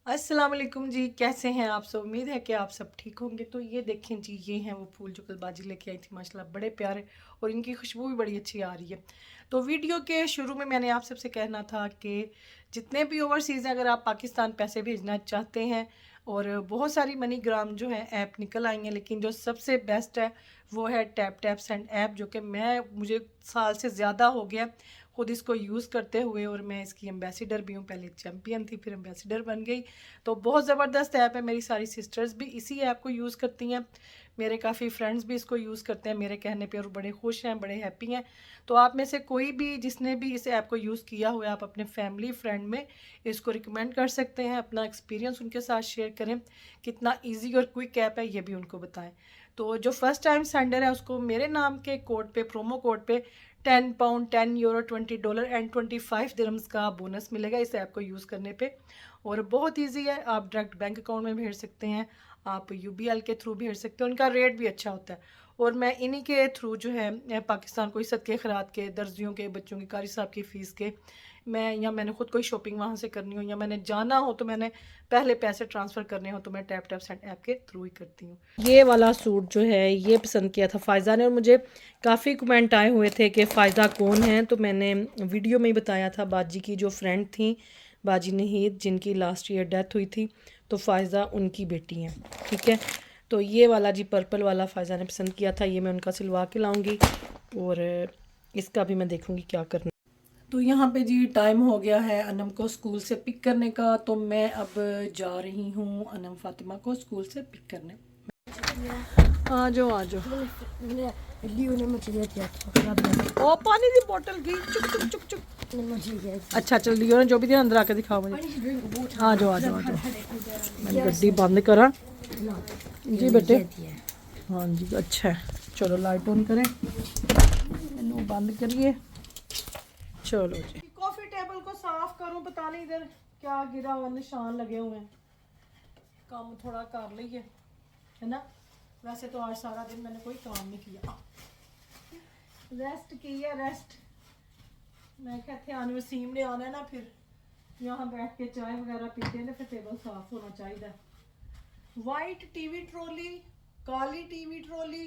अस्सलाम वालेकुम जी, कैसे हैं आप सब? उम्मीद है कि आप सब ठीक होंगे। तो ये देखें जी, ये हैं वो फूल जो कल बाजी लेके आई थी, माशाल्लाह बड़े प्यारे और इनकी खुशबू भी बड़ी अच्छी आ रही है। तो वीडियो के शुरू में मैंने आप सबसे कहना था कि जितने भी ओवरसीज़ हैं, अगर आप पाकिस्तान पैसे भेजना चाहते हैं और बहुत सारी मनी ग्राम जो है ऐप निकल आई हैं, लेकिन जो सबसे बेस्ट है वो है टैप टैप सेंड ऐप, जो कि मुझे साल से ज़्यादा हो गया खुद इसको यूज़ करते हुए, और मैं इसकी एम्बेसडर भी हूँ। पहले चैम्पियन थी, फिर एम्बेसडर बन गई। तो बहुत ज़बरदस्त ऐप है। मेरी सारी सिस्टर्स भी इसी ऐप को यूज़ करती हैं, मेरे काफ़ी फ्रेंड्स भी इसको यूज़ करते हैं मेरे कहने पे, और बड़े खुश हैं, बड़े हैप्पी हैं। तो आप में से कोई भी जिसने भी इस ऐप को यूज़ किया हुआ है, आप अपने फैमिली फ्रेंड में इसको रिकमेंड कर सकते हैं, अपना एक्सपीरियंस उनके साथ शेयर करें, कितना ईजी और क्विक ऐप है ये भी उनको बताएं। तो जो फर्स्ट टाइम सेंडर है उसको मेरे नाम के कोड पे, प्रोमो कोड पे £10, €10, $20 एंड 25 दिरहम्स का बोनस मिलेगा इस ऐप को यूज़ करने पे। और बहुत इजी है, आप डायरेक्ट बैंक अकाउंट में भेज सकते हैं, आप यूबीएल के थ्रू भेज सकते हैं, उनका रेट भी अच्छा होता है। और मैं इन्हीं के थ्रू जो है पाकिस्तान कोई सदक़े खैरात के, दर्जियों के बच्चों की, कारी साहब की फ़ीस के, मैंने खुद कोई शॉपिंग वहाँ से करनी हो या मैंने जाना हो, तो मैंने पहले पैसे ट्रांसफ़र करने हो, तो मैं टैप टैप सेंड ऐप के थ्रू ही करती हूँ। ये वाला सूट जो है ये पसंद किया था फ़ायज़ा ने, और मुझे काफ़ी कमेंट आए हुए थे कि फ़ायज़ा कौन है, तो मैंने वीडियो में ही बताया था, बाजी की जो फ्रेंड थी बाजी नहीद, जिनकी लास्ट ईयर डेथ हुई थी, तो फ़ायज़ा उनकी बेटी हैं। ठीक है, तो ये वाला जी पर्पल वाला फ़ायज़ा ने पसंद किया था, ये मैं उनका सिलवा के लाऊंगी और इसका भी मैं देखूंगी क्या करना। तो यहाँ पे जी टाइम हो गया है अनम को स्कूल से पिक करने का, तो मैं अब जा रही हूँ अनम फातिमा को स्कूल से पिक करने। आ जाओ आ जाओ। ओ पानी की बोतल की चुक चुक चुक चुक। अच्छा चल लियो ना, जो भी अंदर आके दिखाओ मुझे। आ जाओ आ जाओ आ जाओ। मैंने गड्डी बंद करा जी बेटे। हाँ जी अच्छा है, चलो लाइट ऑन करें, मैनू बंद करिए। चलो जी, कॉफ़ी टेबल को साफ करूं, पता नहीं इधर क्या गिरा हुआ, निशान लगे हुए हैं। काम थोड़ा कर लीजिए, है ना। वैसे तो आज सारा दिन मैंने कोई काम नहीं किया, रेस्ट की है रेस्ट। मैं कहते हैं वसीम ने आना है ना, फिर यहाँ बैठ के चाय वगैरह पीते हैं, फिर टेबल साफ होना चाहिए। वाइट टीवी ट्रॉली, काली टीवी ट्रॉली,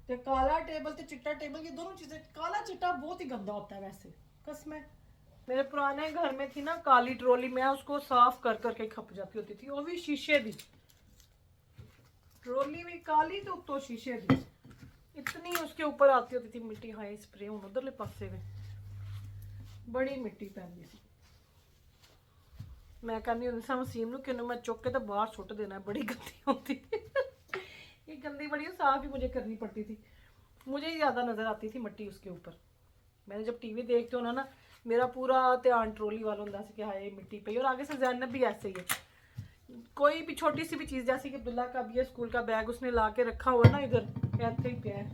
ते काला टेबल ते चिट्टा टेबल, ये दोनों चीजें, काला चिट्टा बहुत ही गंदा होता है वैसे कसम है। मेरे पुराने घर में थी ना काली ट्रॉली, मैं उसको साफ कर करके खप जाती होती थी, वो भी शीशे दी ट्रॉली भी काली, तो शीशे दी, इतनी उसके ऊपर आती होती थी मिट्टी। हाई स्प्रे हूँ उधरले पासे में बड़ी मिट्टी पैंदी सी। मैं कहनी होंदी सा वसीम नूं कि मैं चुक के तो बाहर सुट देना है, बड़ी गंदी होती ये गंदी बड़ी साफ ही मुझे करनी पड़ती थी, मुझे ही ज़्यादा नज़र आती थी मिट्टी उसके ऊपर। मैंने जब टीवी देखते हो ना, मेरा पूरा ध्यान ट्रॉली वाला होता है कि हाय मिट्टी पई। और आगे से जैनब भी ऐसे ही है, कोई भी छोटी सी भी चीज़, जैसे कि अब्दुल्ला का भी है स्कूल का बैग, उसने ला के रखा हुआ ना इधर ऐसे ही पे है,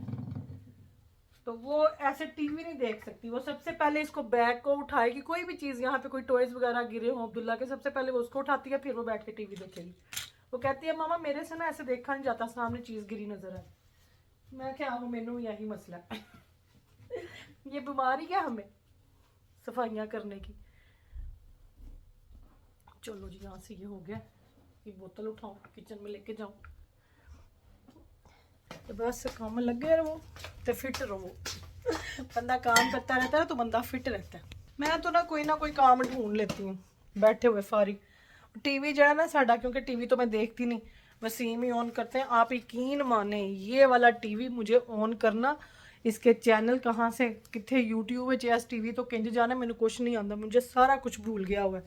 तो वो ऐसे टीवी नहीं देख सकती, वो सबसे पहले इसको बैग को उठाएगी, कोई भी चीज़ यहाँ पे कोई टॉयज वगैरह गिरे हों अब्दुल्ला के, सबसे पहले वो उसको उठाती है, फिर वो बैठ के टीवी देखेगी। वो कहती है मामा मेरे से ना ऐसे देखा नहीं जाता, सामने चीज़ गिरी नजर है। मैं क्या हूँ, मैनू यही मसला है ये बीमारी क्या हमें सफाइयाँ करने की। चलो जी, यहाँ से ये हो गया, ये बोतल उठाओ किचन में लेके जाऊँ, तो बस काम लगे रहो तो फिट रहो बंदा काम करता रहता है तो बंदा फिट रहता है। मैं तो ना कोई काम ढूंढ लेती हूँ बैठे हुए फारिग। टीवी जो है ना साडा, क्योंकि टीवी तो मैं देखती नहीं, वसीम ही ऑन करते हैं। आप यकीन माने ये वाला टीवी मुझे ऑन करना, इसके चैनल कहाँ से कितने, यूट्यूब चैस टीवी तो किंज जाना, मैंने कुछ नहीं आता, मुझे सारा कुछ भूल गया हुआ है,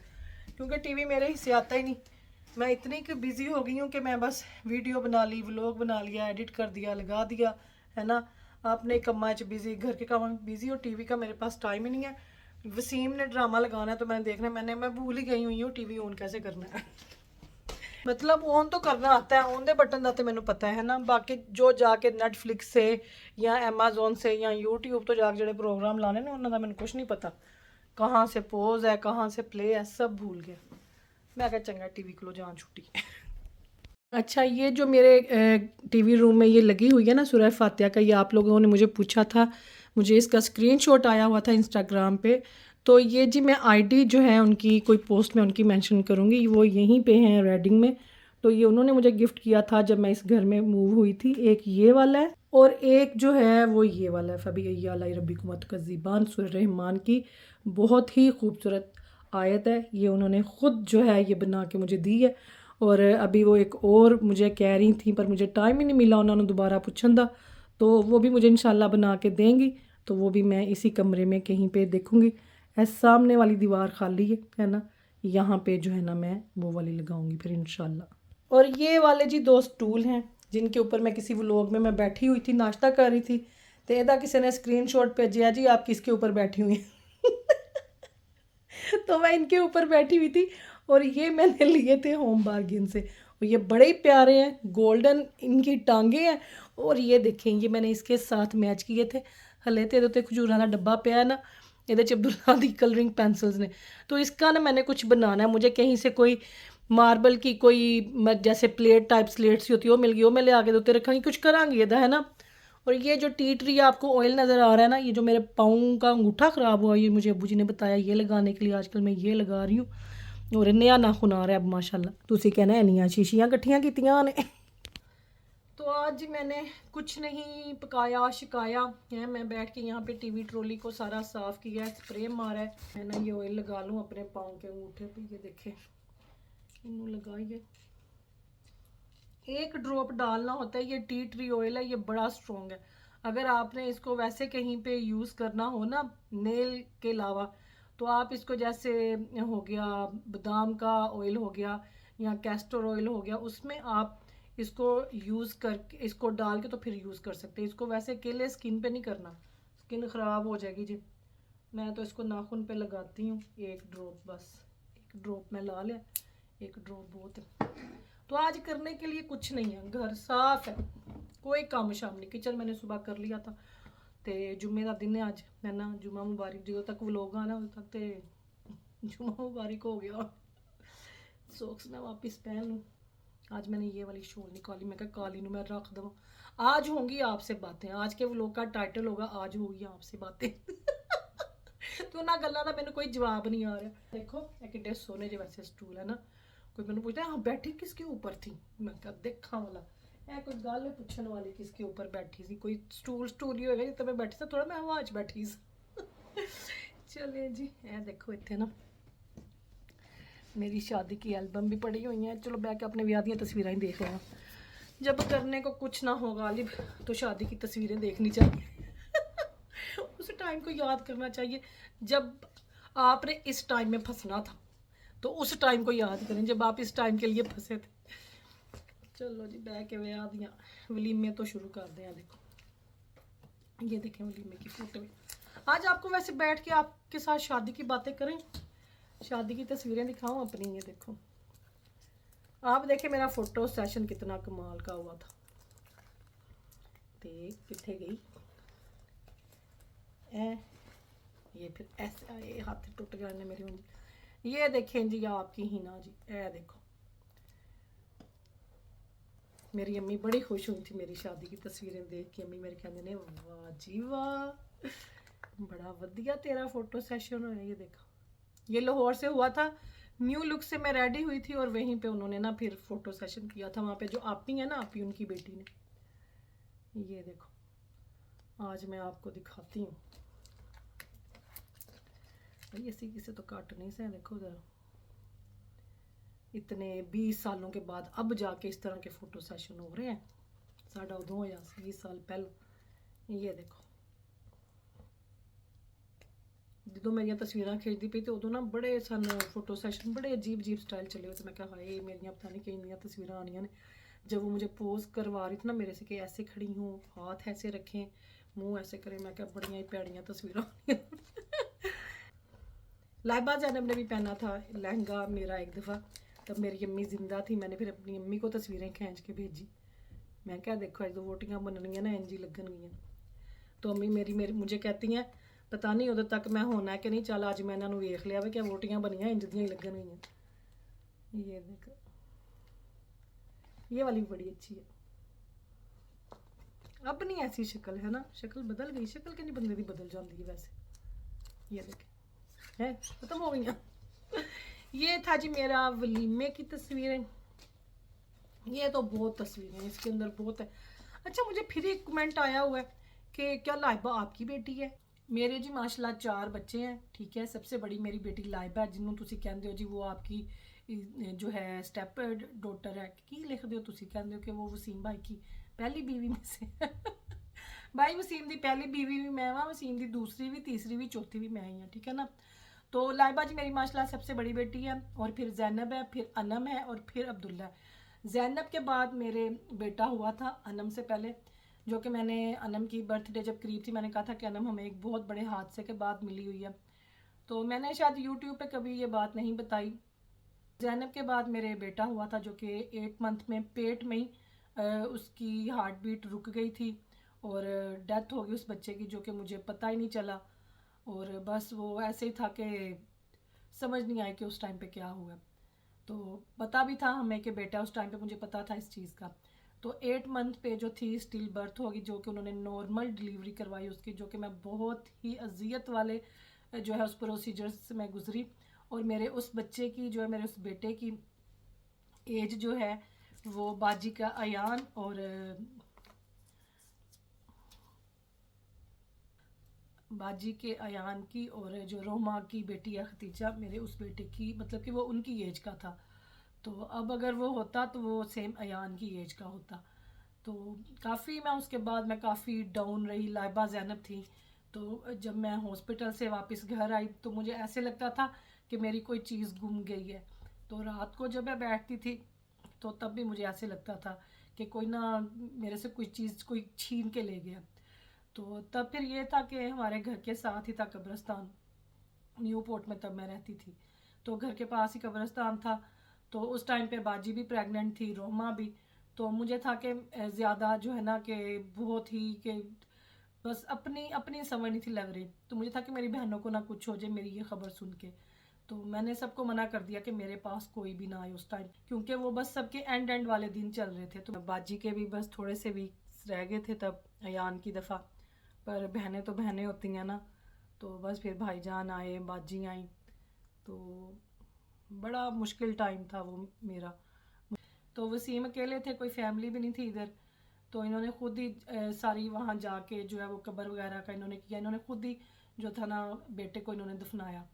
क्योंकि टीवी मेरे हिस्से आता ही नहीं। मैं इतनी कि बिज़ी हो गई हूँ कि मैं बस वीडियो बना ली, व्लॉग बना लिया, एडिट कर दिया, लगा दिया, है ना। अपने कम्मा च बिज़ी, घर के काम में बिज़ी, और टीवी का मेरे पास टाइम ही नहीं है। वसीम ने ड्रामा लगाना है तो मैंने देखना है, मैं भूल ही गई हुई हूँ टीवी ऑन कैसे करना है मतलब ऑन तो करना आता है, ऑन दे बटन का तो मैंने पता है ना, बाकी जो जाके नेटफ्लिक्स से या अमेजोन से या यूट्यूब तो जाके जो प्रोग्राम लाने ना, उन्होंने मैंने कुछ नहीं पता, कहाँ से पोज है कहाँ से प्ले है, सब भूल गया। मैं क्या चंगा टीवी को जान छुट्टी अच्छा, ये जो मेरे टीवी रूम में ये लगी हुई है ना सूरह फातिहा का, ये आप लोगों ने मुझे पूछा था, मुझे इसका स्क्रीनशॉट आया हुआ था इंस्टाग्राम पे, तो ये जी मैं आईडी जो है उनकी कोई पोस्ट में उनकी मेंशन करूँगी, वो यहीं पे हैं रेडिंग में। तो ये उन्होंने मुझे गिफ्ट किया था जब मैं इस घर में मूव हुई थी। एक ये वाला है और एक जो है वो ये वाला है, फ़बीय्या रब्बिकुम वतुकज़्ज़िबान सूरह रहमान की बहुत ही खूबसूरत आयत है। ये उन्होंने ख़ुद जो है ये बना के मुझे दी है। और अभी वो एक और मुझे कह रही थी पर मुझे टाइम ही नहीं मिला उन्होंने दोबारा पूछन दा, तो वो भी मुझे इंशाल्लाह बना के देंगी। तो वो भी मैं इसी कमरे में कहीं पे देखूँगी। सामने वाली दीवार खाली है ना, यहाँ पे जो है ना मैं वो वाली लगाऊंगी फिर इंशाल्लाह। और ये वाले जी 2 स्टूल हैं जिनके ऊपर मैं किसी व्लॉग में मैं बैठी हुई थी, नाश्ता कर रही थी, तो एदा किसी ने स्क्रीनशॉट भेजा जी आप किसके ऊपर बैठी हुई हैं। तो मैं इनके ऊपर बैठी हुई थी और ये मैंने लिए थे होम बार्गेन से, और ये बड़े ही प्यारे हैं, गोल्डन इनकी टांगे हैं। और ये देखें ये मैंने इसके साथ मैच किए थे। हले तो ये खजूर का डब्बा पिया है ना, ये अब्दुल्ला दी कलरिंग पेंसिल्स ने। तो इसका ना मैंने कुछ बनाना है, मुझे कहीं से कोई मार्बल की कोई जैसे प्लेट टाइप स्लेट सी होती है वो मिल गई, वो मैं ले आके दोते रखांगी, कुछ करांगी ये है ना। और ये जो टी ट्री आपको ऑयल नज़र आ रहा है ना, ये जो मेरे पाँव का अंगूठा ख़राब हुआ, ये मुझे अब्बू जी ने बताया ये लगाने के लिए, आजकल मैं ये लगा रही हूँ। और नया नाखून आ रहा है अब माशाल्लाह, तुसी कहना इन्नियां शीशियां कट्ठियां कीतियां ने। तो आज मैंने कुछ नहीं पकाया शिकाया है, मैं बैठ के यहाँ पे टीवी ट्रॉली को सारा साफ़ किया, स्प्रे मारा है। मैं ना ये ऑयल लगा लूँ अपने पाँव के अंगूठे पे, ये देखे इन्हों लगाइए। एक ड्रॉप डालना होता है, ये टी ट्री ऑयल है, ये बड़ा स्ट्रॉन्ग है। अगर आपने इसको वैसे कहीं पे यूज़ करना हो ना नेल के अलावा, तो आप इसको जैसे हो गया बादाम का ऑयल हो गया या कैस्टर ऑयल हो गया, उसमें आप इसको यूज़ करके इसको डाल के तो फिर यूज़ कर सकते हैं। इसको वैसे अकेले स्किन पे नहीं करना, स्किन ख़राब हो जाएगी जी। मैं तो इसको नाखून पे लगाती हूँ, एक ड्रॉप बस, एक ड्रॉप मैं ला लिया, एक ड्रॉप बहुत है। तो आज करने के लिए कुछ नहीं है, घर साफ है, कोई काम शाम नहीं। किचन मैंने सुबह कर लिया था, तो जुम्मे का दिन है आज, है ना, जुम्मा मुबारक। जो तक व्लॉग आना उस तक तो जुम्मा मुबारक हो गया। सॉक्स मैं वापस पहन लूँ। आज मैंने ये वाली शॉल निकाली, मैं कहा काली नू मैं रख दूँ। आज होंगी आपसे बातें, आज के व्लॉग का टाइटल होगा आज होगी आपसे बातें। तो ना गल्ला का मैंने कोई जवाब नहीं आ रहा। देखो एक सोने जो वैसे स्टूल है ना, कोई मैंने पूछता है हाँ बैठी किसके ऊपर थी, मैं क्या देखा वाला है, कोई गल पूछने वाली किसके ऊपर बैठी सी, कोई स्टूल स्टूल ही होगा जितना मैं बैठी सा, थोड़ा मैं हवा च बैठी सी। चलिए जी, ए देखो इतने ना मेरी शादी की एल्बम भी पड़ी हुई है। चलो बैठ के अपने ब्याह दी तस्वीरें ही देख लेना। जब करने को कुछ ना हो गालिब तो शादी की तस्वीरें देखनी चाहिए। उस टाइम को याद करना चाहिए जब आपने इस टाइम में फंसना था, तो उस टाइम को याद करें जब आप इस टाइम के लिए फंसे थे। चलो जी बैठ के ब्याह दियाँ वलीमे तो शुरू कर दें। देखो ये देखें वलीमे की फोटो। आज आपको वैसे बैठ के आपके साथ शादी की बातें करें, शादी की तस्वीरें दिखाऊं अपनी। ये देखो आप देखें मेरा फोटो सेशन कितना कमाल का हुआ था। देख कितने गई ये फिर ऐसे ये हाथ टूट गए ने मेरे। ये देखें जी आपकी हिना जी, ए देखो मेरी अम्मी बड़ी खुश हुई थी मेरी शादी की तस्वीरें देख के। अम्मी मेरे कहते ने वाह जी वाह बड़ा वधिया तेरा फोटो सेशन होया। ये देखो ये लाहौर से हुआ था, न्यू लुक से मैं रेडी हुई थी और वहीं पे उन्होंने ना फिर फोटो सेशन किया था वहाँ पे, जो आपी है ना आपी उनकी बेटी ने। ये देखो आज मैं आपको दिखाती हूँ, इसी किसी तो कट नहीं से। देखो जरा इतने 20 सालों के बाद अब जाके इस तरह के फोटो सेशन हो रहे हैं, साढ़ा उदों होया 20 साल पहले। ये देखो जो मेरिया तस्वीर खिंचती पी तो उदों ना बड़े सन फोटो सेशन, बड़े अजीब अजीब स्टाइल चले हुए थे। मैं कहा हाय मेरिया पता नहीं कितनी तस्वीर आनी ने। जब वो मुझे पोज करवा रही थी ना मेरे से कि ऐसे खड़ी हूँ, हाथ ऐसे रखें, मुंह ऐसे करें, मैं क्या बड़िया ही पैड़ियाँ तस्वीर। लाइबा जैनब ने भी पहना था लहंगा मेरा एक दफ़ा, तब मेरी अम्मी जिंदा थी। मैंने फिर अपनी अम्मी को तस्वीरें खींच के भेजी। मैं क्या देखो जो वोटियाँ बननियाँ ना इंज ही लगन गई। तो अम्मी मेरी मेरी मुझे कहती हैं पता नहीं उदों तक मैं होना है कि नहीं, चल अज मैं इन्हों वेख लिया क्या वोटियाँ बनिया इंज दियाँ ही लगन गई। ये देखो ये वाली बड़ी अच्छी है। अब नहीं ऐसी शक्ल है ना, शक्ल बदल गई, शक्ल कि नहीं बंदे की बदल जाती है वैसे। ये देखें है खत्म हो गई। ये था जी मेरा वलीमे की तस्वीरें। ये तो बहुत तस्वीरें हैं, इसके अंदर बहुत है। अच्छा, मुझे फिर एक कमेंट आया हुआ है कि क्या लाइबा आपकी बेटी है? मेरे जी माशाल्लाह 4 बच्चे हैं, ठीक है। सबसे बड़ी मेरी बेटी लाइबा जिन्होंने तुसी कहते हो जी वो आपकी जो है स्टेप डॉटर है। की लिखते हो तुसी कहते हो कि वो वसीम भाई की पहली बीवी में से भाई वसीम दी पहली बीवी भी मैं हाँ, वसीम दी दूसरी भी, तीसरी भी, चौथी भी मैं ही हूँ, ठीक है ना। तो लाइबा जी मेरी माशाल्लाह सबसे बड़ी बेटी है, और फिर जैनब है, फिर अनम है, और फिर अब्दुल्ला है। जैनब के बाद मेरे बेटा हुआ था अनम से पहले, जो कि मैंने अनम की बर्थडे जब करीब थी मैंने कहा था कि अनम हमें एक बहुत बड़े हादसे के बाद मिली हुई है। तो मैंने शायद यूट्यूब पे कभी ये बात नहीं बताई। जैनब के बाद मेरे बेटा हुआ था जो कि 8 मंथ में पेट में ही उसकी हार्ट बीट रुक गई थी और डेथ हो गई उस बच्चे की, जो कि मुझे पता ही नहीं चला। और बस वो ऐसे ही था कि समझ नहीं आया कि उस टाइम पे क्या हुआ। तो पता भी था हमें कि बेटा, उस टाइम पे मुझे पता था इस चीज़ का। तो 8 मंथ पे जो थी स्टिल बर्थ होगी, जो कि उन्होंने नॉर्मल डिलीवरी करवाई उसकी, जो कि मैं बहुत ही अजियत वाले जो है उस प्रोसीजर से मैं गुजरी। और मेरे उस बच्चे की जो है, मेरे उस बेटे की एज जो है वो बाजी का अयान और बाजी के अयान की और जो रोमा की बेटी है खतीजा, मेरे उस बेटे की, मतलब कि वो उनकी एज का था। तो अब अगर वो होता तो वो सेम अयान की एज का होता। तो काफ़ी मैं उसके बाद मैं काफ़ी डाउन रही। लाइबा जैनब थी। तो जब मैं हॉस्पिटल से वापस घर आई तो मुझे ऐसे लगता था कि मेरी कोई चीज़ गुम गई है। तो रात को जब मैं बैठती थी तो तब भी मुझे ऐसे लगता था कि कोई ना मेरे से कोई चीज़ कोई छीन के ले गया। तो तब फिर ये था कि हमारे घर के साथ ही था कब्रिस्तान, न्यू पोर्ट में तब मैं रहती थी। तो घर के पास ही कब्रिस्तान था। तो उस टाइम पे बाजी भी प्रेग्नेंट थी, रोमा भी। तो मुझे था कि ज़्यादा जो है ना कि बहुत ही कि बस अपनी अपनी समझ नहीं थी लग रही। तो मुझे था कि मेरी बहनों को ना कुछ हो जाए मेरी ये खबर सुन के। तो मैंने सबको मना कर दिया कि मेरे पास कोई भी ना आए उस टाइम, क्योंकि वो बस सबके एंड वाले दिन चल रहे थे। तो बाजी के भी बस थोड़े से वीक्स रह गए थे तब अयान की दफ़ा। पर बहनें तो बहनें होती हैं ना। तो बस फिर भाईजान आए, बाजी आई। तो बड़ा मुश्किल टाइम था वो मेरा। तो वसीम अकेले थे, कोई फैमिली भी नहीं थी इधर। तो इन्होंने खुद ही सारी वहाँ जाके जो है वो कब्र वगैरह का इन्होंने किया। इन्होंने खुद ही जो था ना बेटे को इन्होंने दफनाया।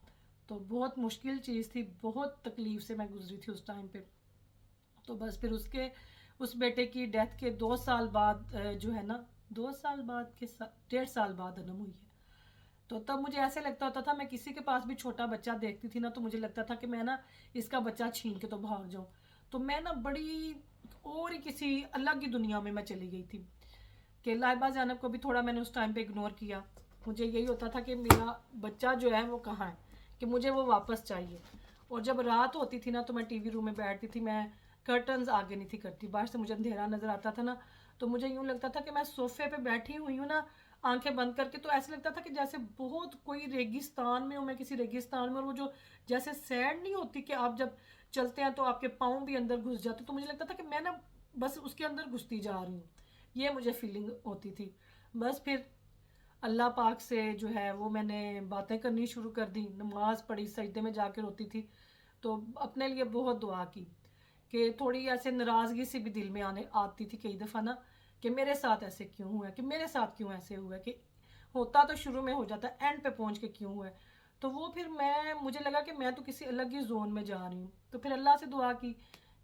तो बहुत मुश्किल चीज़ थी, बहुत तकलीफ़ से मैं गुजरी थी उस टाइम पे। तो बस फिर उसके उस बेटे की डेथ के 2 साल बाद जो है ना, 2 साल बाद के 1.5 साल बाद अनम हुई है। तो तब मुझे ऐसे लगता होता था, मैं किसी के पास भी छोटा बच्चा देखती थी ना तो मुझे लगता था कि मैं ना इसका बच्चा छीन के तो भाग जाऊं। तो मैं ना बड़ी और ही किसी अलग ही दुनिया में मैं चली गई थी कि लाइबा जैनब को भी थोड़ा मैंने उस टाइम पे इग्नोर किया। मुझे यही होता था कि मेरा बच्चा जो है वो कहाँ है, कि मुझे वो वापस चाहिए। और जब रात होती थी ना तो मैं टीवी रूम में बैठती थी, मैं कर्टन्स आगे नहीं थी करती, बाहर से मुझे अंधेरा नज़र आता था ना। तो मुझे यूँ लगता था कि मैं सोफे पे बैठी हुई हूँ ना, आंखें बंद करके। तो ऐसे लगता था कि जैसे बहुत कोई रेगिस्तान में हूँ मैं, किसी रेगिस्तान में। और वो जो जैसे सैंड नहीं होती कि आप जब चलते हैं तो आपके पाँव भी अंदर घुस जाते, तो मुझे लगता था कि मैं ना बस उसके अंदर घुसती जा रही हूँ। ये मुझे फीलिंग होती थी। बस फिर अल्लाह पाक से जो है वो मैंने बातें करनी शुरू कर दी, नमाज़ पढ़ी, सजदे में जाकर रोती थी। तो अपने लिए बहुत दुआ की कि थोड़ी ऐसे नाराज़गी सी भी दिल में आने आती थी कई दफ़ा ना, कि मेरे साथ ऐसे क्यों हुआ, कि मेरे साथ क्यों ऐसे हुआ, कि होता तो शुरू में हो जाता, एंड पे पहुंच के क्यों हुआ है। तो वो फिर मुझे लगा कि मैं तो किसी अलग ही जोन में जा रही हूँ। तो फिर अल्लाह से दुआ की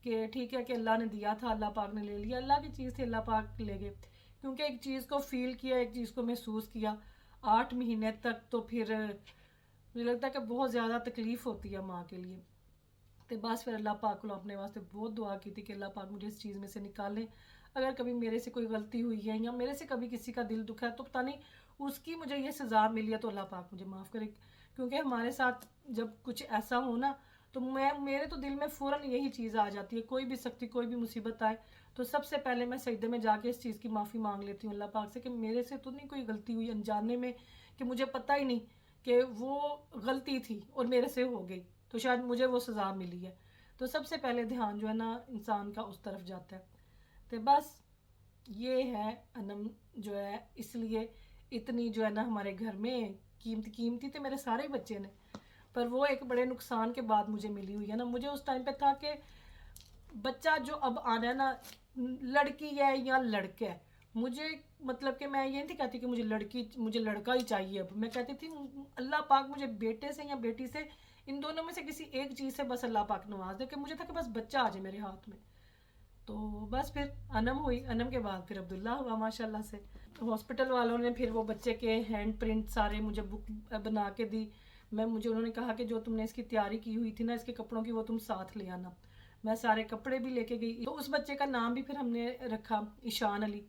कि ठीक है कि अल्लाह ने दिया था, अल्लाह पाक ने ले लिया, अल्लाह की चीज़ थी, अल्लाह पाक ले गए। क्योंकि एक चीज़ को फील किया, एक चीज़ को महसूस किया 8 महीने तक, तो फिर मुझे लगता है कि बहुत ज़्यादा तकलीफ़ होती है माँ के लिए। तो बस फिर अल्लाह पाक को अपने वास्ते बहुत दुआ की थी कि अल्लाह पाक मुझे इस चीज़ में से निकालें। अगर कभी मेरे से कोई गलती हुई है या मेरे से कभी किसी का दिल दुखा है तो पता नहीं उसकी मुझे ये सज़ा मिली है, तो अल्लाह पाक मुझे माफ़ करे। क्योंकि हमारे साथ जब कुछ ऐसा हो ना तो मेरे तो दिल में फ़ौरन यही चीज़ आ जाती है। कोई भी सख्ती, कोई भी मुसीबत आए तो सबसे पहले मैं सजदे में जाके इस चीज़ की माफ़ी मांग लेती हूँ अल्लाह पाक से कि मेरे से तो नहीं कोई गलती हुई अनजाने में, कि मुझे पता ही नहीं कि वो गलती थी और मेरे से हो गई, तो शायद मुझे वो सज़ा मिली है। तो सबसे पहले ध्यान जो है ना इंसान का उस तरफ जाता है। तो बस ये है अनम जो है, इसलिए इतनी जो है ना हमारे घर में कीमती कीमती तो मेरे सारे बच्चे ने, पर वो एक बड़े नुकसान के बाद मुझे मिली हुई है ना। मुझे उस टाइम पे था कि बच्चा जो अब आना है ना, लड़की है या लड़का है, मुझे मतलब कि मैं ये नहीं कहती कि मुझे लड़का ही चाहिए। अब मैं कहती थी अल्लाह पाक मुझे बेटे से या बेटी से, इन दोनों में से किसी एक चीज़ से बस अल्लाह पाक नवाज दे, कि मुझे था कि बस बच्चा आ जाए मेरे हाथ में। तो बस फिर अनम हुई, अनम के बाद फिर अब्दुल्ला हुआ माशाल्लाह से। हॉस्पिटल वालों ने फिर वो बच्चे के हैंड प्रिंट सारे मुझे बुक बना के दी। मुझे उन्होंने कहा कि जो तुमने इसकी तैयारी की हुई थी ना इसके कपड़ों की, वो तुम साथ ले आना। मैं सारे कपड़े भी लेके गई। तो उस बच्चे का नाम भी फिर हमने रखा ईशान अली।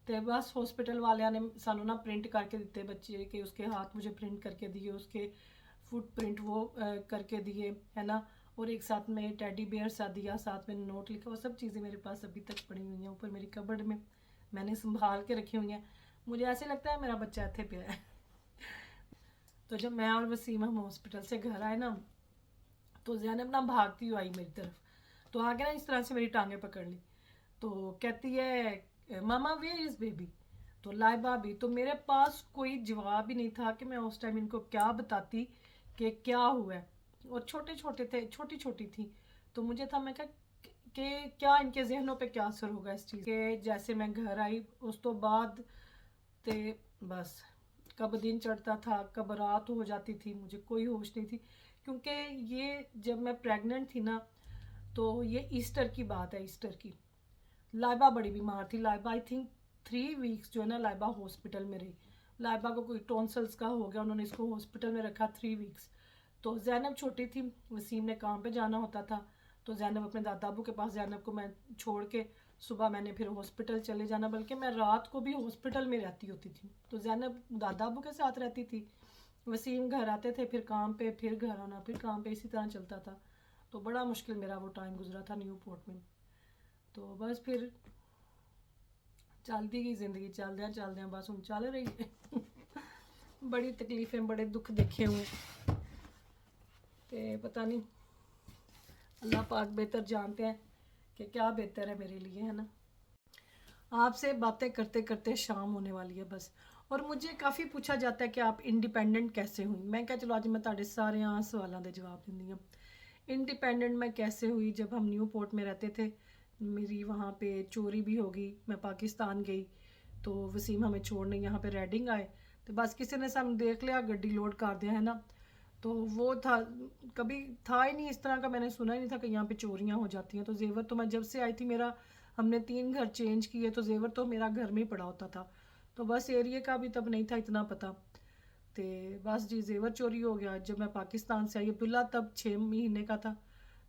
तो बस हॉस्पिटल वाले ने सानू ना प्रिंट करके दिते बच्चे के, उसके हाथ मुझे प्रिंट करके दिए, उसके फुट प्रिंट वो करके दिए है ना। और एक साथ में टेडी बेयर सा दिया, साथ में नोट लिखा। वो सब चीज़ें मेरे पास अभी तक पड़ी हुई हैं ऊपर मेरी कबर्ड में, मैंने संभाल के रखी हुई हैं। मुझे ऐसे लगता है मेरा बच्चा इतने पे है। तो जब मैं और वसीम हम हॉस्पिटल से घर आए ना, तो ज़ैनब ना भागती हुई आई मेरी तरफ। तो आके ना इस तरह से मेरी टांगें पकड़ ली। तो कहती है मामा वेयर इज़ बेबी। तो लाइबा भी, तो मेरे पास कोई जवाब ही नहीं था कि मैं उस टाइम इनको क्या बताती कि क्या हुआ है। और छोटे छोटे थे, छोटी छोटी थी। तो मुझे था, मैं कहा कि क्या इनके जहनों पे क्या असर होगा इस चीज़ के। जैसे मैं घर आई उस तो बाद ते बस कब दिन चढ़ता था कब रात हो जाती थी, मुझे कोई होश नहीं थी। क्योंकि ये जब मैं प्रेग्नेंट थी ना, तो ये ईस्टर की बात है, ईस्टर की। लाइबा बड़ी बीमार थी। लाइबा आई थिंक 3 वीक्स जो है ना लाइबा हॉस्पिटल में रही। लाइबा को कोई टॉन्सल्स का हो गया, उन्होंने इसको हॉस्पिटल में रखा 3 वीक्स। तो जैनब छोटी थी, वसीम ने काम पे जाना होता था। तो जैनब अपने दादा अबू के पास, जैनब को मैं छोड़ के सुबह मैंने फिर हॉस्पिटल चले जाना, बल्कि मैं रात को भी हॉस्पिटल में रहती होती थी। तो जैनब दादा अबू के साथ रहती थी, वसीम घर आते थे, फिर काम पे, फिर घर आना, फिर काम पे, इसी तरह चलता था। तो बड़ा मुश्किल मेरा वो टाइम गुजरा था न्यू पोर्ट में। तो बस फिर चलती गई जिंदगी, चलद्या बस हूँ चल रही है। बड़ी तकलीफें बड़े दुख देखे हुए, तो पता नहीं अल्लाह पाक बेहतर जानते हैं कि क्या बेहतर है मेरे लिए, है ना। आपसे बातें करते करते शाम होने वाली है बस। और मुझे काफ़ी पूछा जाता है कि आप इंडिपेंडेंट कैसे हुई। मैं क्या, चलो आज मैं ताड़े सारे सवालों के जवाब दिंदी हूँ। इंडिपेंडेंट मैं कैसे हुई, जब हम न्यू पोर्ट में रहते थे, मेरी वहाँ पे चोरी भी होगी। मैं पाकिस्तान गई तो वसीम हमें छोड़ने यहाँ पे रेडिंग आए। तो बस किसी ने सामने देख लिया, गड्डी लोड कर दिया, है ना। तो वो था, कभी था ही नहीं इस तरह का, मैंने सुना ही नहीं था कि यहाँ पे चोरियाँ हो जाती हैं। तो जेवर तो मैं जब से आई थी, मेरा हमने 3 घर चेंज किए, तो जेवर तो मेरा घर में ही पड़ा होता था। तो बस एरिया का भी तब नहीं था इतना पता। तो बस जी जेवर चोरी हो गया जब मैं पाकिस्तान से आई। अब्दुल्ला तब 6 महीने का था।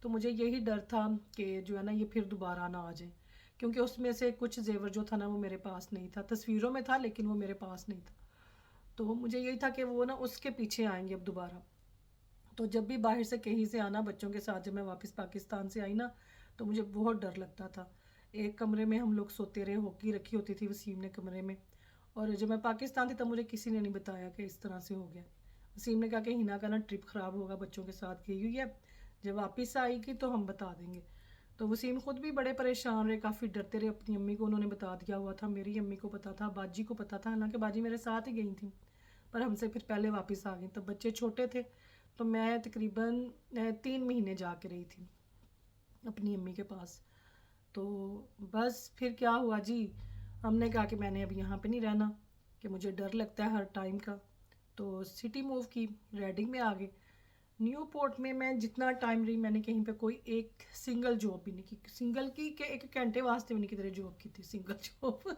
तो मुझे यही डर था कि जो है ना ये फिर दोबारा ना आ जाए, क्योंकि उसमें से कुछ जेवर जो था ना वो मेरे पास नहीं था, तस्वीरों में था लेकिन वो मेरे पास नहीं था। तो मुझे यही था कि वो ना उसके पीछे आएंगे अब दोबारा। तो जब भी बाहर से कहीं से आना बच्चों के साथ, जब मैं वापस पाकिस्तान से आई ना, तो मुझे बहुत डर लगता था। एक कमरे में हम लोग सोते रहे, हॉकी रखी होती थी वसीम ने कमरे में। और जब मैं पाकिस्तान थी तब मुझे किसी ने नहीं बताया कि इस तरह से हो गया। वसीम ने कहा कि हिना का ना ट्रिप ख़राब होगा, बच्चों के साथ गई हुई है, जब वापस आएगी तो हम बता देंगे। तो वसीम खुद भी बड़े परेशान रहे, काफ़ी डरते रहे। अपनी अम्मी को उन्होंने बता दिया हुआ था, मेरी अम्मी को पता था, बाजी को पता था, हालांकि बाजी मेरे साथ ही गई थी, पर हमसे फिर पहले वापस आ गई। तब बच्चे छोटे थे। तो मैं तकरीबन 3 महीने जा के रही थी अपनी अम्मी के पास। तो बस फिर क्या हुआ जी, हमने कहा कि मैंने अब यहाँ पे नहीं रहना, कि मुझे डर लगता है हर टाइम का। तो सिटी मूव की, रेडिंग में आ गए। न्यू पोर्ट में मैं जितना टाइम रही, मैंने कहीं पे कोई एक सिंगल जॉब भी नहीं की। सिंगल की कि 1 घंटे वास्ते भी नहीं किधर जॉब की थी, सिंगल जॉब।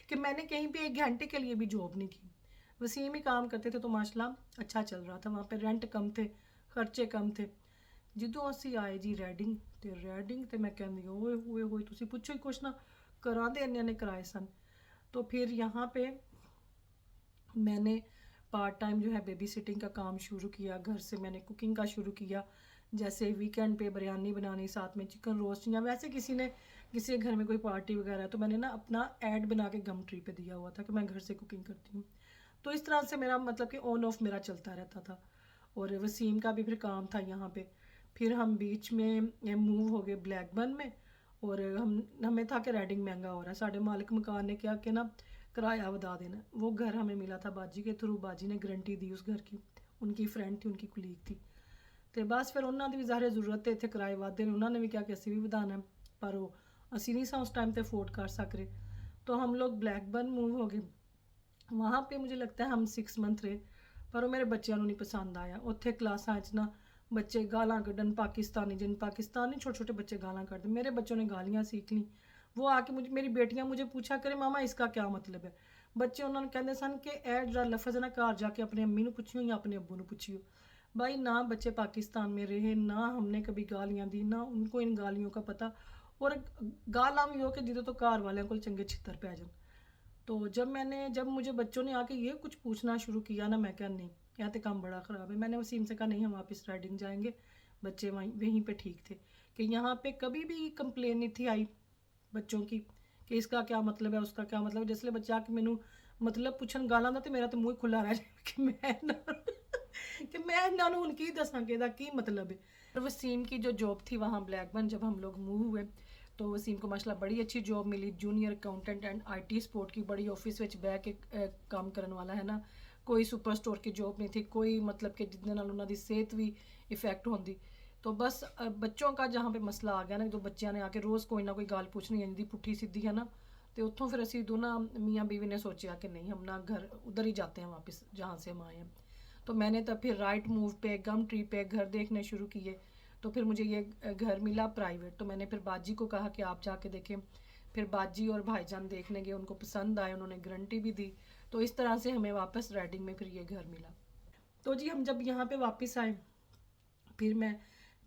कि मैंने कहीं पे 1 घंटे के लिए भी जॉब नहीं की। वसीम ही काम करते थे, तो माशाल्लाह अच्छा चल रहा था। वहाँ पे रेंट कम थे, खर्चे कम थे। ਜਦੋਂ ਅਸੀਂ ਆਏ ਜੀ ਰੈਡਿੰਗ, ਤੇ ਰੈਡਿੰਗ ਤੇ मैं कहती ओए होए होए तुसी पूछो ही कुछ ना, करा दे इन्ने ने कराए सन। तो फिर यहाँ पे मैंने पार्ट टाइम जो है बेबी सिटिंग का काम शुरू किया। घर से मैंने कुकिंग का शुरू किया, जैसे वीकेंड पे बिरयानी बनानी, साथ में चिकन रोस्ट, या वैसे किसी ने किसी के घर में कोई पार्टी वगैरह है तो मैंने ना अपना ऐड बना के गम ट्री पे दिया हुआ था कि मैं घर से कुकिंग करती हूँ। तो इस तरह से मेरा मतलब कि ऑन ऑफ मेरा चलता रहता था। और वसीम का भी फिर काम था यहाँ पे। फिर हम बीच में मूव हो गए ब्लैकबर्न में। और हमें था कि रेडिंग महंगा हो रहा है, साढ़े मालिक मकान ने क्या कि ना किराया बता देना। वो घर हमें मिला था बाजी के थ्रू, बाजी ने गारंटी दी उस घर की। उनकी फ्रेंड थी, उनकी कुलीग थी। तो बस फिर उन्होंने भी ज़ाहिर ज़रूरत है, इतने किराए वादे ने, उन्होंने भी क्या कि असी भी ਵਧਾਣਾ है, पर वो असी नहीं सा उस टाइम पर अफोर्ड कर सक रहे। तो हम लोग ब्लैकबर्न मूव हो गए। वहाँ पे मुझे लगता है हम 6 मंथ रहे, पर वो मेरे बच्चों को नहीं पसंद आया। उत्थे क्लासा ना बच्चे गालां कड्ढन, पाकिस्तानी जिन पाकिस्तानी छोटे छोटे बच्चे गालां कढ़ते, मेरे बच्चों ने गालियाँ सीख ली। वो आके मुझे, मेरी बेटियाँ मुझे पूछा करे मामा इसका क्या मतलब है। बच्चे उन्होंने कहते सन कि ए जो लफज है ना घर जाके अपनी अम्मी को पूछियो या अपने अब्बू को पूछियो। भाई ना बच्चे पाकिस्तान में रहे, ना हमने कभी गालियाँ दी, ना उनको इन गालियों का पता। और गालां भी हो कि जिदों तो घर वालों को चंगे छितर पै जान। तो जब मुझे बच्चों ने आके ये कुछ पूछना शुरू किया ना, मैं क्या नहीं, यहाँ तो काम बड़ा ख़राब है। मैंने वसीम से कहा नहीं, हम वापस राइडिंग जाएंगे। बच्चे वहीं पे ठीक थे कि यहाँ पे कभी भी कंप्लेन नहीं थी आई बच्चों की कि इसका क्या मतलब है, उसका क्या मतलब। जिसले बच्चा आके मैनू मतलब पूछन गालां दा तो मेरा तो मुँह खुला रह जाए कि मैं ना कि मैं इन्होंने हूँ की दसा कि की मतलब है। और वसीम की जो जॉब थी वहाँ ब्लैकबर्न, जब हम लोग मूव हुए तो वसीम को माशाल्लाह बड़ी अच्छी जॉब मिली, junior accountant and IT support की। बड़ी ऑफिस विच बह के काम करने वाला है ना, कोई सुपर स्टोर की जॉब नहीं थी, कोई मतलब कि जिदे नाल उन्हां दी सेहत भी इफेक्ट होंदी। तो बस बच्चों का जहाँ पे मसला आ गया ना, तो बच्चों ने आके रोज़ कोई ना कोई गाल पूछनी है, पुट्ठी सीधी है ना। तो उत्थों फिर असी दोनों मियाँ बीवी ने सोचा कि नहीं, हम ना घर उधर ही जाते हैं वापस जहाँ से हम आए हैं। तो मैंने तब फिर राइट मूव पे, गम ट्री पे घर देखने शुरू किए। तो फिर मुझे ये घर मिला प्राइवेट। तो मैंने फिर बाजी को कहा कि आप जाके देखें। फिर बाजी और भाईजान देखने गए, उनको पसंद आए, उन्होंने गारंटी भी दी। तो इस तरह से हमें वापस राइडिंग में फिर ये घर मिला। तो जी हम जब यहाँ पे वापस आए,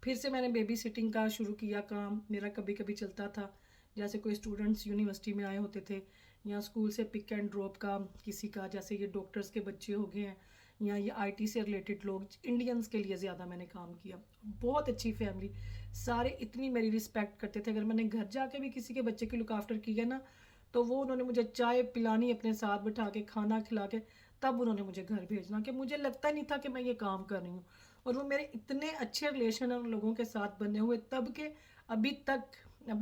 फिर से मैंने बेबी सिटिंग का शुरू किया काम। मेरा कभी कभी चलता था, जैसे कोई स्टूडेंट्स यूनिवर्सिटी में आए होते थे, या स्कूल से पिक एंड ड्रॉप का किसी का, जैसे ये डॉक्टर्स के बच्चे हो गए हैं, या ये आईटी से रिलेटेड लोग, इंडियंस के लिए ज़्यादा मैंने काम किया। बहुत अच्छी फैमिली, सारे इतनी मेरी रिस्पेक्ट करते थे। अगर मैंने घर जाके भी किसी के बच्चे की लुक आफ्टर की है ना, तो वो उन्होंने मुझे चाय पिलानी, अपने साथ बिठा के खाना खिला के तब उन्होंने मुझे घर भेजना, कि मुझे लगता नहीं था कि मैं ये काम कर रही हूँ। और वो मेरे इतने अच्छे रिलेशन हैं उन लोगों के साथ बने हुए तब के अभी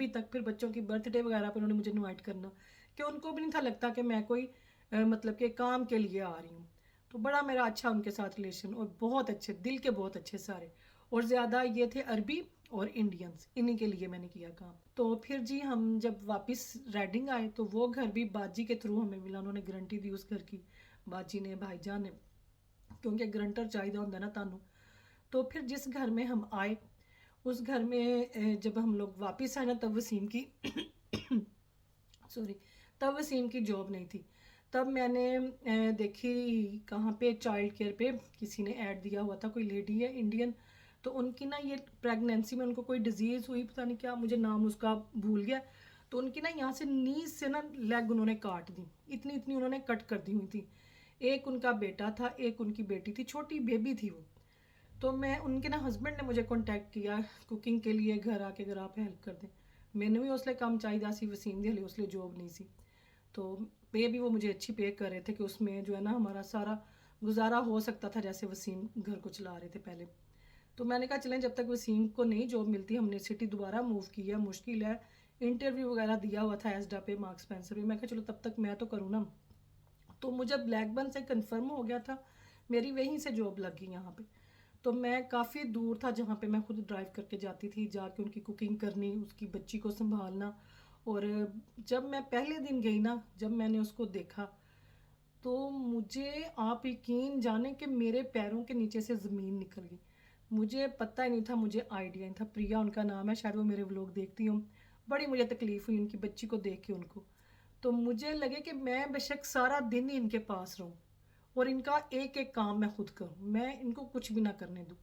तक फिर बच्चों की बर्थडे वगैरह पर उन्होंने मुझे इनवाइट करना, कि उनको भी नहीं था लगता कि मैं कोई मतलब कि काम के लिए आ रही हूँ। तो बड़ा मेरा अच्छा उनके साथ रिलेशन, और बहुत अच्छे दिल के, बहुत अच्छे सारे। और ज़्यादा ये थे अरबी और इंडियंस, इन्हीं के लिए मैंने किया काम। तो फिर जी हम जब वापस राइडिंग आए तो वो घर भी बाजी के थ्रू हमें मिला। उन्होंने गारंटी दी उस घर की, बाजी ने, भाईजान ने, क्योंकि गारंटर चाहिए होंगे ना तानू। तो फिर जिस घर में हम आए, उस घर में जब हम लोग वापस आए ना, तब वसीम की सॉरी, तब वसीम की जॉब नहीं थी। तब मैंने देखी कहाँ पे, चाइल्ड केयर पे किसी ने ऐड दिया हुआ था, कोई लेडी है इंडियन। तो उनकी ना ये प्रेगनेंसी में उनको कोई डिजीज़ हुई, पता नहीं क्या, मुझे नाम उसका भूल गया। तो उनकी ना यहाँ से नीज से ना लेग उन्होंने काट दी, इतनी इतनी उन्होंने कट कर दी हुई थी। एक उनका बेटा था, एक उनकी बेटी थी, छोटी बेबी थी वो। तो मैं, उनके ना हस्बैंड ने मुझे कांटेक्ट किया कुकिंग के लिए, घर आके अगर आप हेल्प कर दें। मैंने भी उसले काम चाहिए सी, वसीम दी हले उसले जॉब नहीं सी। तो पे भी वो मुझे अच्छी पे कर रहे थे कि उसमें जो है ना हमारा सारा गुजारा हो सकता था, जैसे वसीम घर को चला रहे थे पहले। तो मैंने कहा चलें, जब तक वसीम को नहीं जॉब मिलती, हमने सिटी दोबारा मूव किया, मुश्किल है। इंटरव्यू वगैरह दिया हुआ था एसडा पे, मार्क्स स्पेंसर भी। मैं कहा चलो तब तक मैं तो करूँ ना। तो मुझे ब्लैकबर्न से कंफर्म हो गया था, मेरी वहीं से जॉब लग गई यहाँ पे। तो मैं काफ़ी दूर था जहाँ पे मैं खुद ड्राइव करके जाती थी, जाके उनकी कुकिंग करनी, उसकी बच्ची को संभालना। और जब मैं पहले दिन गई ना, जब मैंने उसको देखा, तो मुझे, आप यकीन जाने कि मेरे पैरों के नीचे से ज़मीन निकल गई। मुझे पता ही नहीं था, मुझे आइडिया नहीं था। प्रिया उनका नाम है, शायद वो मेरे व्लॉग देखती हूँ। बड़ी मुझे तकलीफ़ हुई उनकी बच्ची को देख के उनको। तो मुझे लगे कि मैं बेशक सारा दिन ही इनके पास रहूं और इनका एक एक काम मैं खुद करूं, मैं इनको कुछ भी ना करने दूं।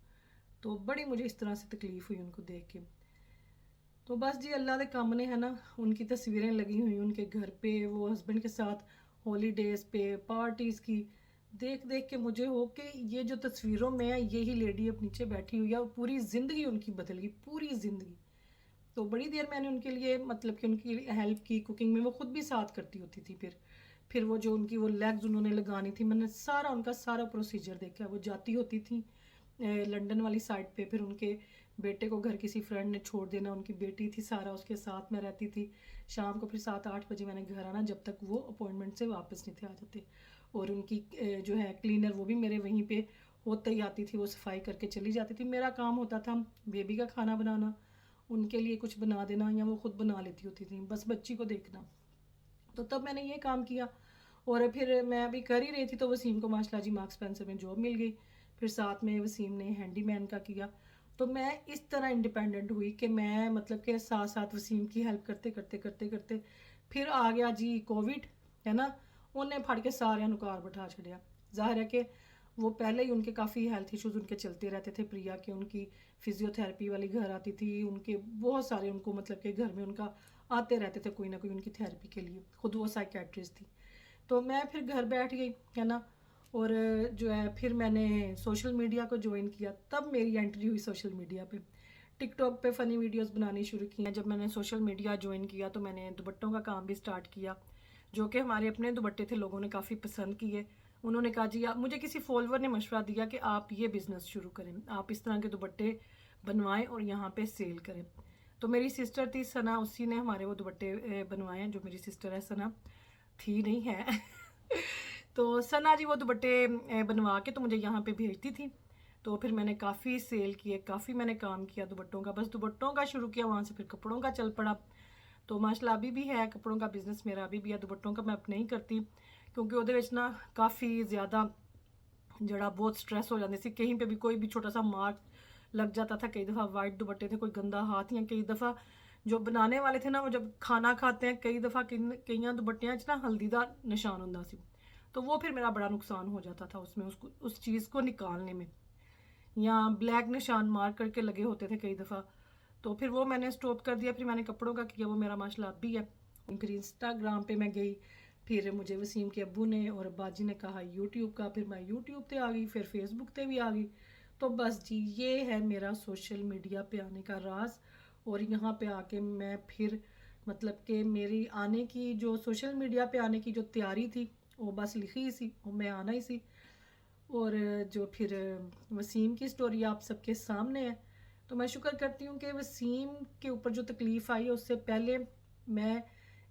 तो बड़ी मुझे इस तरह से तकलीफ़ हुई उनको देख के। तो बस जी अल्लाह के काम ने है ना, उनकी तस्वीरें लगी हुई उनके घर पे, वो हस्बैंड के साथ हॉलीडेज़ पे, पार्टीज़ की, देख देख के मुझे हो कि ये जो तस्वीरों में है यही लेडी अब नीचे बैठी हुई है, और पूरी ज़िंदगी उनकी बदल गई, पूरी ज़िंदगी। तो बड़ी देर मैंने उनके लिए, मतलब कि उनकी हेल्प की कुकिंग में, वो खुद भी साथ करती होती थी। फिर वो जो उनकी वो लेग्स उन्होंने लगानी थी, मैंने सारा उनका सारा प्रोसीजर देखा। वो जाती होती थी लंदन वाली साइड पे, फिर उनके बेटे को घर किसी फ्रेंड ने छोड़ देना, उनकी बेटी थी सारा उसके साथ में रहती थी। शाम को फिर 7-8 बजे मैंने घर आना, जब तक वो अपॉइंटमेंट से वापस नहीं थे आ जाते। और उनकी जो है क्लीनर, वो भी मेरे वहीं पे होते ही आती थी, वो सफाई करके चली जाती थी। मेरा काम होता था बेबी का खाना बनाना, उनके लिए कुछ बना देना, या वो खुद बना लेती होती थी, बस बच्ची को देखना। तो तब मैंने ये काम किया। और फिर मैं अभी कर ही रही थी तो वसीम को माशाल्लाह जी मार्क्स स्पेंसर में जॉब मिल गई। फिर साथ में वसीम ने हैंडीमैन का किया। तो मैं इस तरह इंडिपेंडेंट हुई कि मैं मतलब के साथ साथ वसीम की हेल्प करते करते करते करते फिर आ गया जी कोविड, है ना। उन्हें फड़ के सारे नुकार बैठा छड़िया। जाहिर है कि वो पहले ही उनके काफ़ी हेल्थ इश्यूज उनके चलते रहते थे। प्रिया के उनकी फिजियोथेरेपी वाली घर आती थी, उनके बहुत सारे उनको मतलब कि घर में उनका आते रहते थे कोई ना कोई उनकी थेरेपी के लिए। खुद वो साइकेट्रिस्ट थी। तो मैं फिर घर बैठ गई, है ना। और जो है फिर मैंने सोशल मीडिया को ज्वाइन किया। तब मेरी एंट्री हुई सोशल मीडिया पे। टिकटॉक पे फ़नी वीडियोस बनानी शुरू की हैं। जब मैंने सोशल मीडिया ज्वाइन किया तो मैंने दुपट्टों का काम भी स्टार्ट किया, जो कि हमारे अपने दुपट्टे थे, लोगों ने काफ़ी पसंद किए। उन्होंने कहा जी आप, मुझे किसी फॉलोवर ने मशवरा दिया कि आप ये बिज़नेस शुरू करें, आप इस तरह के दुपट्टे बनवाएं और यहाँ पे सेल करें। तो मेरी सिस्टर थी सना, उसी ने हमारे वो दुपट्टे बनवाए हैं। जो मेरी सिस्टर है सना, थी नहीं है तो सना जी वो दुपट्टे बनवा के तो मुझे यहाँ पे भेजती थी। तो फिर मैंने काफ़ी सेल किए, काफ़ी मैंने काम किया दुपट्टों का। बस दुपट्टों का शुरू किया, वहाँ से फिर कपड़ों का चल पड़ा। तो माशाल्लाह अभी भी है कपड़ों का बिज़नेस मेरा, अभी भी है। दुपट्टों का मैं अब नहीं करती क्योंकि ਉਹਦੇ ਵਿੱਚ ना काफ़ी ज़्यादा जड़ा बहुत स्ट्रेस हो जाती सी। कहीं पे भी कोई भी छोटा सा मार्क लग जाता था। कई दफ़ा वाइट दुपट्टे थे, कोई गंदा हाथ, या कई दफ़ा जो बनाने वाले थे ना वो जब खाना खाते हैं, कई दफ़ा कई दुपट्टियाँ ना हल्दी का निशान होता सी। तो वो फिर मेरा बड़ा नुकसान हो जाता था उसमें, उसको उस चीज़ को निकालने में, या ब्लैक निशान मार्क करके लगे होते थे कई दफ़ा। तो फिर वो मैंने स्टॉप कर दिया। फिर मैंने कपड़ों का किया, वो मेरा माशाल्लाह अब भी है। फिर इंस्टाग्राम पे मैं गई, फिर मुझे वसीम के अब्बू ने और बाजी ने कहा यूट्यूब का, फिर मैं यूट्यूब पे आ गई, फिर फेसबुक पे भी आ गई। तो बस जी ये है मेरा सोशल मीडिया पे आने का राज। और यहाँ पे आके मैं फिर मतलब कि मेरी आने की जो सोशल मीडिया पे आने की जो तैयारी थी वो बस लिखी ही सी, और मैं आना ही सी। और जो फिर वसीम की स्टोरी आप सबके सामने है। तो मैं शुक्र करती हूँ कि वसीम के ऊपर जो तकलीफ़ आई है उससे पहले मैं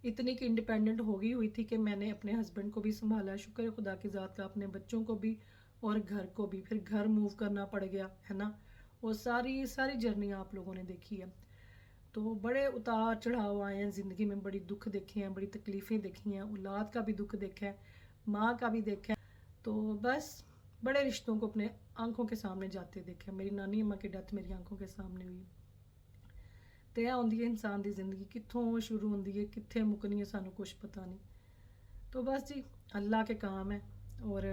इतनी कि इंडिपेंडेंट हो गई हुई थी कि मैंने अपने हस्बैंड को भी संभाला। शुक्र है खुदा की ज़ात का, अपने बच्चों को भी और घर को भी। फिर घर मूव करना पड़ गया, है ना। वो सारी सारी जर्नी आप लोगों ने देखी है। तो बड़े उतार चढ़ाव आए हैं ज़िंदगी में, बड़ी दुख देखे हैं, बड़ी तकलीफ़ें देखी हैं, औलाद का भी दुख देखा है, माँ का भी देखा है। तो बस बड़े रिश्तों को अपने आंखों के सामने जाते देखे। मेरी नानी अम्मा की डेथ मेरी आंखों के सामने हुई। तो यह होंदी है इंसान की जिंदगी, कितों शुरू होंदी है कित्थे मुकनी है सानू कुछ पता नहीं। तो बस जी अल्लाह के काम है, और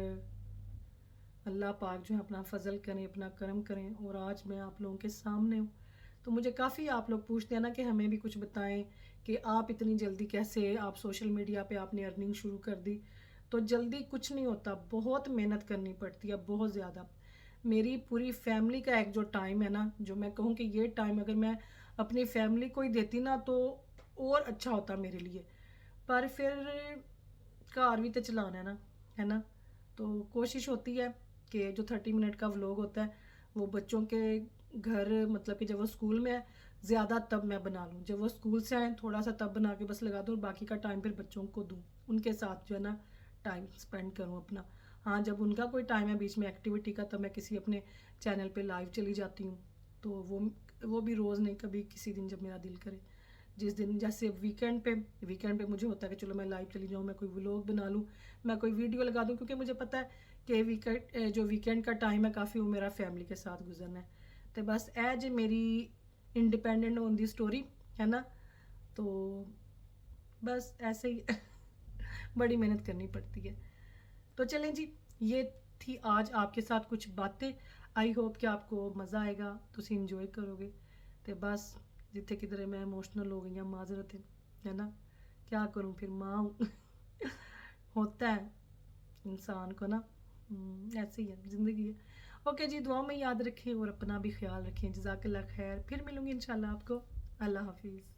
अल्लाह पाक जो है अपना फ़ज़ल करें, अपना करम करें। और आज मैं आप लोगों के सामने हूँ। तो मुझे काफ़ी आप लोग पूछते हैं ना कि हमें भी कुछ बताएं कि आप इतनी जल्दी कैसे, आप सोशल मीडिया पे आपने अर्निंग शुरू कर दी। तो जल्दी कुछ नहीं होता, बहुत मेहनत करनी पड़ती है, बहुत ज़्यादा। मेरी पूरी फैमिली का एक जो टाइम है ना, जो मैं कहूँ कि ये टाइम अगर मैं अपनी फैमिली को ही देती ना तो और अच्छा होता मेरे लिए। पर फिर घर भी तो चलाना है ना। तो कोशिश होती है कि जो 30 मिनट का व्लॉग होता है वो बच्चों के घर, मतलब कि जब वो स्कूल में है ज़्यादा तब मैं बना लूँ, जब वो स्कूल से आए थोड़ा सा तब बना के बस लगा दूँ, और बाकी का टाइम फिर बच्चों को दूँ, उनके साथ जो है ना टाइम स्पेंड करूँ अपना। हाँ जब उनका कोई टाइम है बीच में एक्टिविटी का, तब मैं किसी अपने चैनल पे लाइव चली जाती हूँ। तो वो भी रोज़ नहीं, कभी किसी दिन जब मेरा दिल करे। जिस दिन जैसे वीकेंड पे मुझे होता है कि चलो मैं लाइव चली जाऊँ, मैं कोई व्लॉग बना लूँ, मैं कोई वीडियो लगा दूँ, क्योंकि मुझे पता है कि वीकेंड का टाइम है काफ़ी वो मेरा फैमिली के साथ गुजरना है। तो बस एज मेरी इंडिपेंडेंट ऑन दी स्टोरी, है ना। तो बस ऐसे ही बड़ी मेहनत करनी पड़ती है। तो चलें जी, ये थी आज आपके साथ कुछ बातें। आई होप कि आपको मज़ा आएगा, तुम इंजॉय करोगे। तो बस जिथे किधरे मैं इमोशनल हो गई, माजरत है ना, क्या करूँ फिर, माँ हूँ होता है इंसान को ना, ऐसे ही है ज़िंदगी है। ओके जी, दुआ में याद रखें और अपना भी ख्याल रखें। जज़ाकल्लाह खैर, फिर मिलूँगी इंशाल्लाह आपको। अल्लाह हाफिज़।